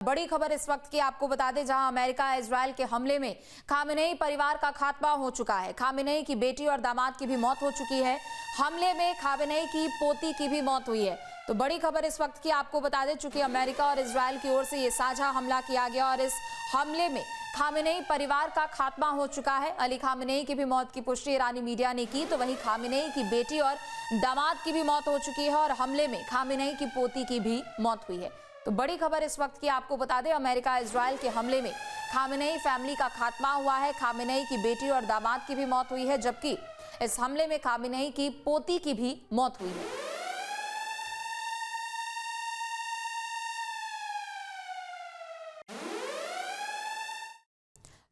बड़ी खबर इस वक्त की आपको बता दें, जहां अमेरिका इजरायल के हमले में खामेनेई परिवार का खात्मा हो चुका है। खामेनेई की बेटी और दामाद की भी मौत हो चुकी है। हमले में खामेनेई की पोती की भी मौत हुई है। तो बड़ी खबर इस वक्त की आपको बता दें, चूंकि अमेरिका और इजरायल की ओर से ये साझा हमला किया गया और इस हमले में खामेनेई परिवार का खात्मा हो चुका है। अली खामेनेई की भी मौत की पुष्टि ईरानी मीडिया ने की, तो वहीं खामेनेई की बेटी और दामाद की भी मौत हो चुकी है और हमले में खामेनेई की पोती की भी मौत हुई है। तो बड़ी खबर इस वक्त की आपको बता दें, अमेरिका इजरायल के हमले में खामेनेई फैमिली का खात्मा हुआ है। खामेनेई की बेटी और दामाद की भी मौत हुई है, जबकि इस हमले में खामेनेई की पोती की भी मौत हुई है।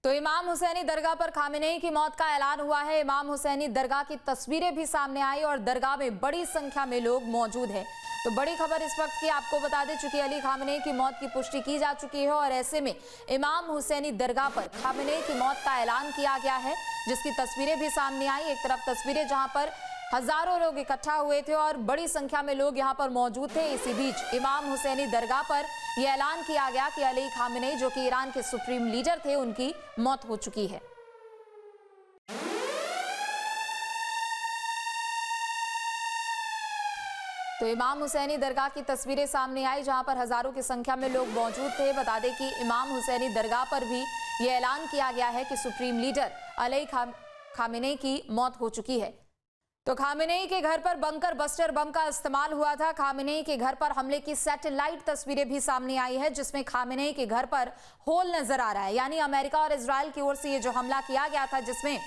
तो इमाम हुसैनी दरगाह पर खामेनेई की मौत का ऐलान हुआ है। इमाम हुसैनी दरगाह की तस्वीरें भी सामने आई और दरगाह में बड़ी संख्या में लोग मौजूद हैं। तो बड़ी खबर इस वक्त की आपको बता दें, चूंकि अली खामेनेई की मौत की पुष्टि की जा चुकी है और ऐसे में इमाम हुसैनी दरगाह पर खामेनेई की मौत का ऐलान किया गया है, जिसकी तस्वीरें भी सामने आई। एक तरफ तस्वीरें जहां पर हजारों लोग इकट्ठा हुए थे और बड़ी संख्या में लोग यहां पर मौजूद थे। इसी बीच इमाम हुसैनी दरगाह पर यह ऐलान किया गया कि अली खामेनेई, जो कि ईरान के सुप्रीम लीडर थे, उनकी मौत हो चुकी है। तो इमाम हुसैनी दरगाह की तस्वीरें सामने आई, जहां पर हजारों की संख्या में लोग मौजूद थे। बता दें कि इमाम हुसैनी दरगाह पर भी यह ऐलान किया गया है कि सुप्रीम लीडर अली खामेनेई की मौत हो चुकी है। तो खामेनेई के घर पर बंकर बस्टर बम का इस्तेमाल हुआ था। खामेनेई के घर पर हमले की सैटेलाइट तस्वीरें भी सामने आई है, जिसमें खामेनेई के घर पर होल नजर आ रहा है। यानी अमेरिका और इजरायल की ओर से ये जो हमला किया गया था, जिसमें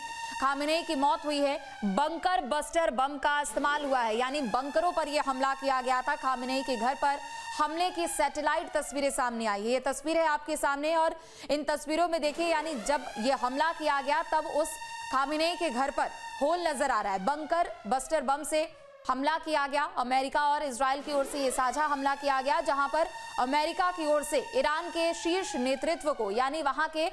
खामेनेई की मौत हुई है, बंकर बस्टर बम का इस्तेमाल हुआ है। यानी बंकरों पर यह हमला किया गया था। खामेनेई के घर पर हमले की सैटेलाइट तस्वीरें सामने आई है। ये तस्वीर है आपके सामने और इन तस्वीरों में देखिए, यानी जब यह हमला किया गया तब उस खामेनेई के घर पर होल नजर आ रहा है। बंकर बस्टर बम से हमला किया गया। अमेरिका और इजरायल की ओर से यह साझा हमला किया गया, जहां पर अमेरिका की ओर से ईरान के शीर्ष नेतृत्व को, यानी वहां के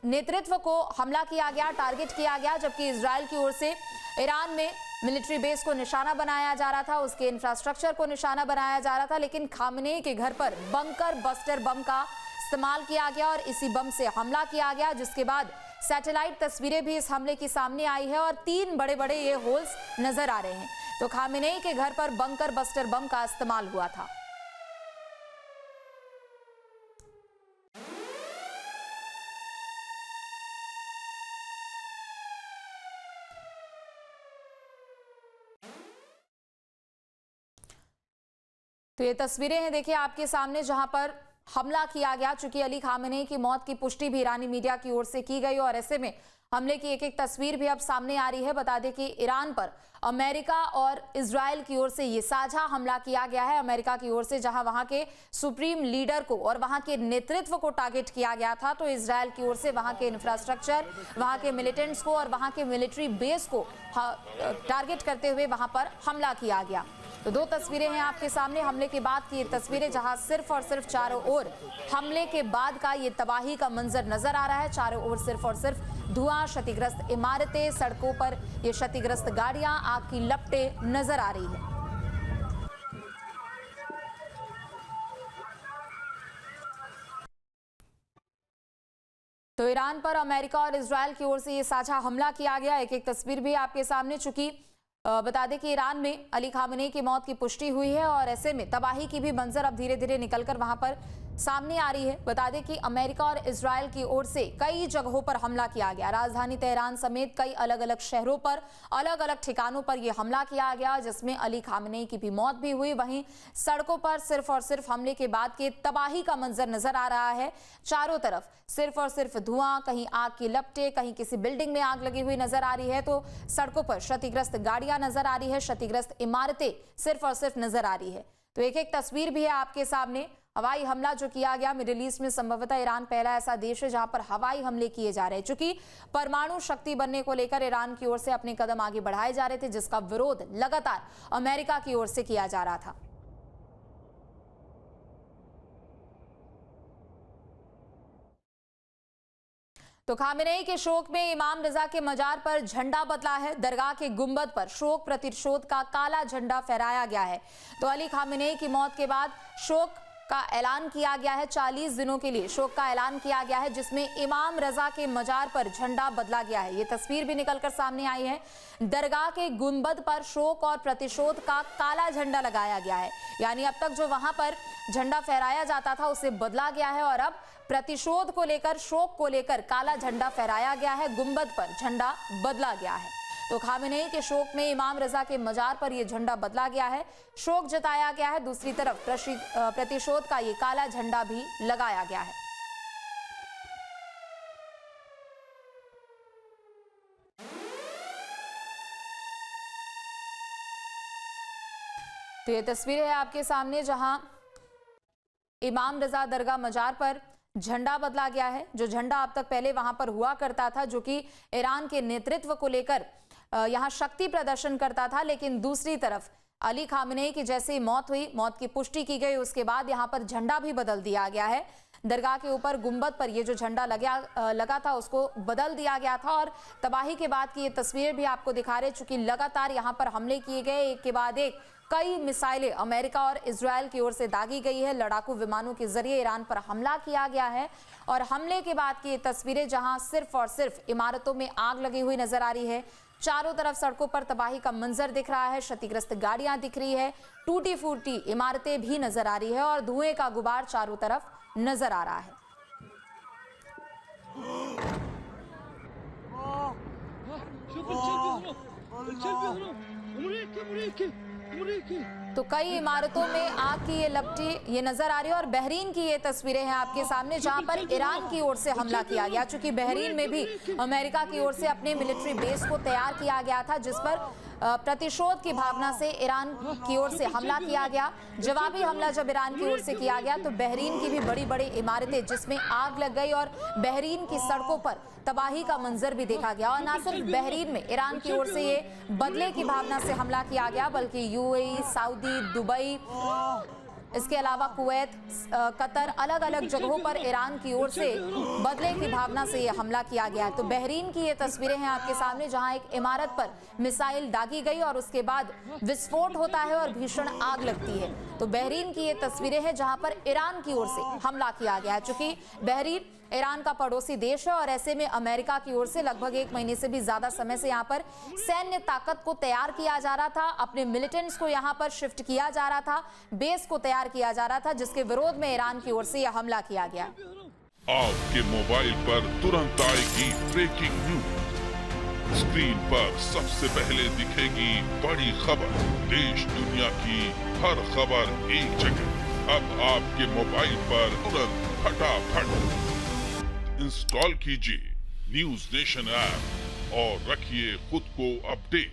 नेतृत्व को हमला किया गया, टारगेट किया गया, जबकि इजरायल की ओर से ईरान में मिलिट्री बेस को निशाना बनाया जा रहा था, उसके इंफ्रास्ट्रक्चर को निशाना बनाया जा रहा था। लेकिन खामेनेई के घर पर बंकर बस्टर बम का इस्तेमाल किया गया और इसी बम से हमला किया गया, जिसके बाद सैटेलाइट तस्वीरें भी इस हमले की सामने आई है और 3 बड़े बड़े ये होल्स नजर आ रहे हैं। तो खामेनेई के घर पर बंकर बस्टर बम का इस्तेमाल हुआ था। तो ये तस्वीरें हैं, देखिए आपके सामने, जहां पर हमला किया गया। चूंकि अली खामेनेई की मौत की पुष्टि भी ईरानी मीडिया की ओर से की गई और ऐसे में हमले की एक एक तस्वीर भी अब सामने आ रही है। बता दें कि ईरान पर अमेरिका और इजरायल की ओर से ये साझा हमला किया गया है। अमेरिका की ओर से जहां वहां के सुप्रीम लीडर को और वहां के नेतृत्व को टारगेट किया गया था, तो इजरायल की ओर से वहां के इंफ्रास्ट्रक्चर, वहां के मिलिटेंट्स को और वहां के मिलिट्री बेस को टारगेट करते हुए वहां पर हमला किया गया। तो 2 तस्वीरें हैं आपके सामने, हमले के बाद की ये तस्वीरें, जहां सिर्फ और सिर्फ चारों ओर हमले के बाद का ये तबाही का मंजर नजर आ रहा है। चारों ओर सिर्फ और सिर्फ धुआं, क्षतिग्रस्त इमारतें, सड़कों पर ये क्षतिग्रस्त गाड़ियां, आग की लपटें नजर आ रही है। तो ईरान पर अमेरिका और इजरायल की ओर से ये साझा हमला किया गया। एक एक तस्वीर भी आपके सामने, चूंकि बता दें कि ईरान में अली खामेनेई की मौत की पुष्टि हुई है और ऐसे में तबाही की भी मंजर अब धीरे धीरे निकलकर वहां पर सामने आ रही है। बता दें कि अमेरिका और इजरायल की ओर से कई जगहों पर हमला किया गया। राजधानी तेहरान समेत कई अलग अलग शहरों पर, अलग अलग ठिकानों पर यह हमला किया गया, जिसमें अली खामेनेई की भी मौत भी हुई। वहीं सड़कों पर सिर्फ और सिर्फ हमले के बाद के तबाही का मंजर नजर आ रहा है। चारों तरफ सिर्फ और सिर्फ धुआं, कहीं आग की लपटें, कहीं किसी बिल्डिंग में आग लगी हुई नजर आ रही है। तो सड़कों पर क्षतिग्रस्त गाड़ियां नजर आ रही है, क्षतिग्रस्त इमारतें सिर्फ और सिर्फ नजर आ रही है। तो एक एक तस्वीर भी है आपके सामने। हवाई हमला जो किया गया, मिडिल ईस्ट में संभवतः ईरान पहला ऐसा देश है जहां पर हवाई हमले किए जा रहे हैं। चूंकि परमाणु शक्ति बनने को लेकर ईरान की ओर से अपने कदम आगे बढ़ाए जा रहे थे, जिसका विरोध लगातार अमेरिका की ओर से किया जा रहा था। तो खामेनेई के शोक में इमाम रजा के मजार पर झंडा बदला है। दरगाह के गुंबद पर शोक प्रतिशोध का काला झंडा फहराया गया है। तो अली खामेनेई की मौत के बाद शोक का ऐलान किया गया है। 40 दिनों के लिए शोक का ऐलान किया गया है, जिसमें इमाम रजा के मजार पर झंडा बदला गया है। ये तस्वीर भी निकलकर सामने आई है। दरगाह के गुंबद पर शोक और प्रतिशोध का काला झंडा लगाया गया है। यानी अब तक जो वहां पर झंडा फहराया जाता था उसे बदला गया है और अब प्रतिशोध को लेकर, शोक को लेकर काला झंडा फहराया गया है। गुंबद पर झंडा बदला गया है। तो खामेनेई के शोक में इमाम रजा के मजार पर यह झंडा बदला गया है, शोक जताया गया है। दूसरी तरफ प्रतिशोध का ये काला झंडा भी लगाया गया है। तो ये तस्वीरें है आपके सामने, जहां इमाम रजा दरगाह मजार पर झंडा बदला गया है। जो झंडा अब तक पहले वहां पर हुआ करता था, जो कि ईरान के नेतृत्व को लेकर यहां शक्ति प्रदर्शन करता था, लेकिन दूसरी तरफ अली खामेनेई की जैसे मौत हुई, मौत की पुष्टि की गई, उसके बाद यहां पर झंडा भी बदल दिया गया है। दरगाह के ऊपर गुंबद पर ये जो झंडा लगा था उसको बदल दिया गया था। और तबाही के बाद की ये तस्वीरें भी आपको दिखा रहे, चूंकि लगातार यहां पर हमले किए गए, एक के बाद एक कई मिसाइलें अमेरिका और इजराइल की ओर से दागी गई है। लड़ाकू विमानों के जरिए ईरान पर हमला किया गया है और हमले के बाद की ये तस्वीरें, जहां सिर्फ और सिर्फ इमारतों में आग लगी हुई नजर आ रही है। चारों तरफ सड़कों पर तबाही का मंजर दिख रहा है, क्षतिग्रस्त गाड़ियां दिख रही है, टूटी फूटी इमारतें भी नजर आ रही है और धुएं का गुबार चारों तरफ नजर आ रहा है। तो कई इमारतों में आग की ये लपटी ये नजर आ रही है और बहरीन की ये तस्वीरें हैं आपके सामने, जहां पर ईरान की ओर से हमला किया गया। चूंकि बहरीन में भी अमेरिका की ओर से अपने मिलिट्री बेस को तैयार किया गया था, जिस पर प्रतिशोध की भावना से ईरान की ओर से हमला किया गया। जवाबी हमला जब ईरान की ओर से किया गया तो बहरीन की भी बड़ी बड़ी इमारतें जिसमें आग लग गई और बहरीन की सड़कों पर तबाही का मंजर भी देखा गया। और ना सिर्फ बहरीन में ईरान की ओर से ये बदले की भावना से हमला किया गया, बल्कि यूएई, सऊदी, दुबई, इसके अलावा कुवैत, कतर, अलग अलग जगहों पर ईरान की ओर से बदले की भावना से यह हमला किया गया है। तो बहरीन की ये तस्वीरें हैं आपके सामने, जहां एक इमारत पर मिसाइल दागी गई और उसके बाद विस्फोट होता है और भीषण आग लगती है। तो बहरीन की ये तस्वीरें हैं जहां पर ईरान की ओर से हमला किया गया है। चूंकि बहरीन ईरान का पड़ोसी देश है और ऐसे में अमेरिका की ओर से लगभग 1 महीने से भी ज्यादा समय से यहाँ पर सैन्य ताकत को तैयार किया जा रहा था, अपने मिलिटेंट्स को यहाँ पर शिफ्ट किया जा रहा था, बेस को तैयार किया जा रहा था, जिसके विरोध में ईरान की ओर से यह हमला किया गया। आपके मोबाइल पर तुरंत आएगी ब्रेकिंग न्यूज, स्क्रीन पर सबसे पहले दिखेगी बड़ी खबर, देश दुनिया की हर खबर एक जगह। अब आपके मोबाइल पर तुरंत फटाफट इंस्टॉल कीजिए न्यूज नेशन ऐप और रखिए खुद को अपडेट।